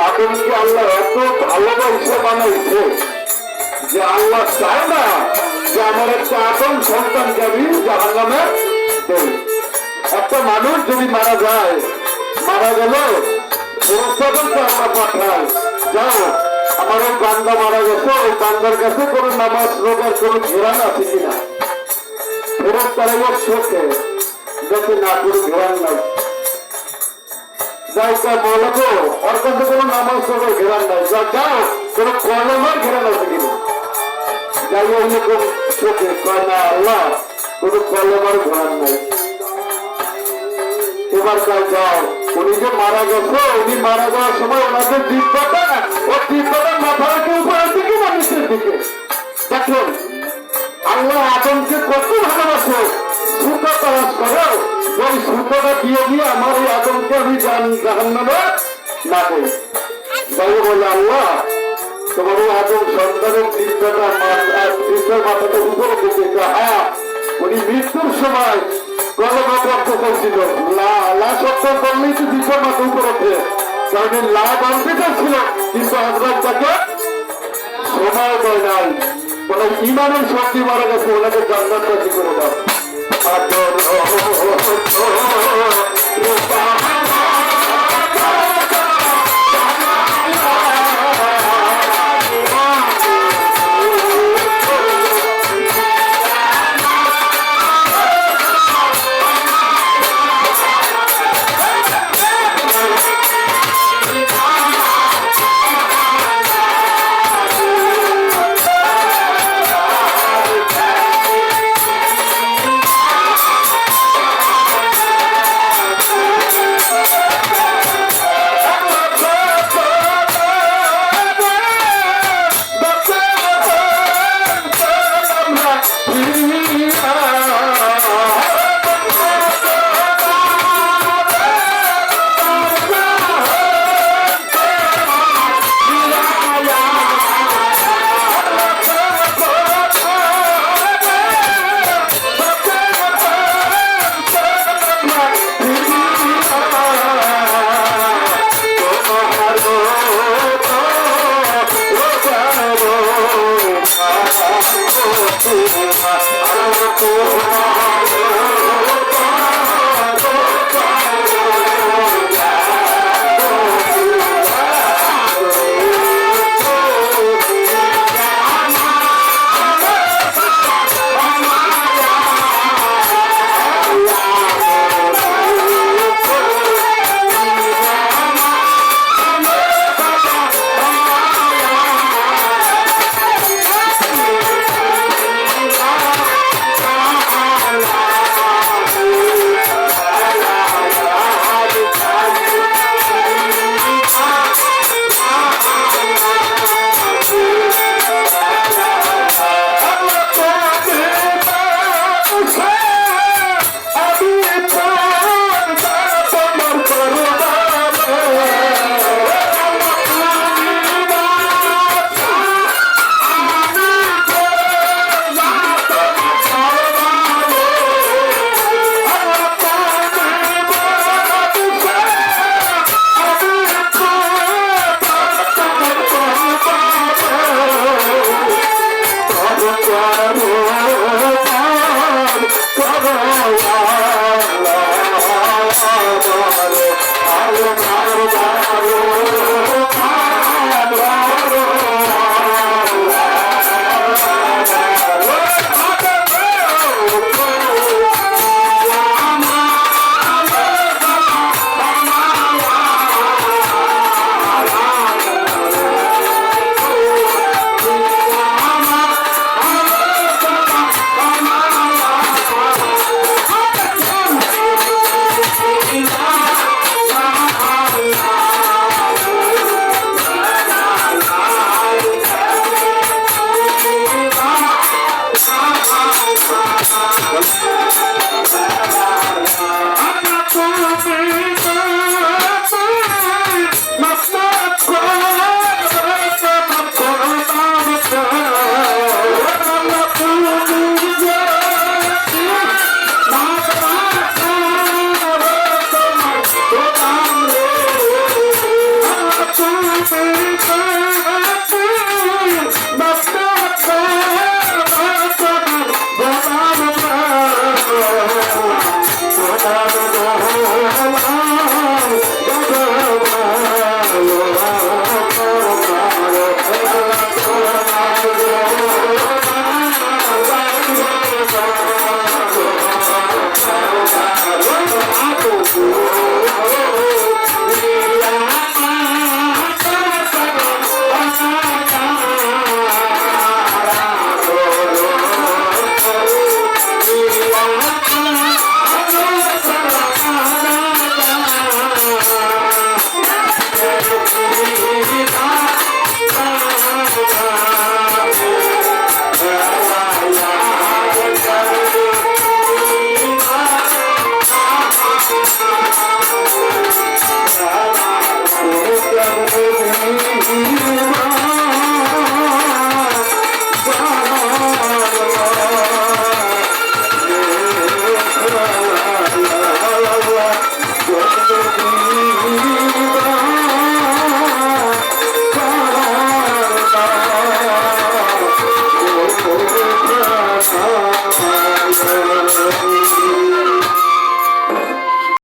আদমকে আল্লাহ এত ভালোবাসা বানাইছে যে আল্লাহ চায় না যে আমার একটা আদম সন্তানকে আমি জাহান্নামে দেই। একটা মানুষ যদি মারা যায়, মারা গেল প্রস্তাবনকে আমরা পাঠাই, যাও আমার ওই বান্দা মারা গেছে, ওই বান্দার কাছে কোনো নামাজ রোজার কোনো ঘেরান আছে কিনা, ফেরত তারা চোখে যাতে না কোনো ঘেরান নাই, যাও তা বলবো ওর কাছে কোনো নামাজ রোজার ঘেরান নাই, যাও কোনো কলমার ঘেরান আছে কিনা, যাই ওইরকম চোখে কয় না আল্লাহ কোনো কলমার ঘেরান নাই। এবার তাই যাও, উনি যে মারা গেছে, উনি মারা যাওয়ার সময় ওনাদের দিব্যতা ও দিব্যতার মাথা রেখে উপরের দিকে না নিচের দিকে। দেখুন আল্লাহ আদমকে কত ভালোবাসে, সুতো তালাশ করো, ওই সুতোটা দিয়ে দিয়ে আমার এই আদমকে আমি জাহান্নামে না করি। যাই বলে আল্লাহ তোমার এই আদম সন্তানের দিব্যতা দিব্যের মাথাটা উপরে দিতে, হ্যাঁ উনি মৃত্যুর সময় কলমা পড়তে চাইছিল, লা শব্দ করলেই তো দিব্যের মাথা উপরে ওঠে, কারণ লা বানতে চাইছিল, কিন্তু হযরত তাকে সময় দেয় নাই। ওনার ইমানের শক্তি মারা গেছে, ওনাকে জান্নাত রাজি করে দাও। Oh,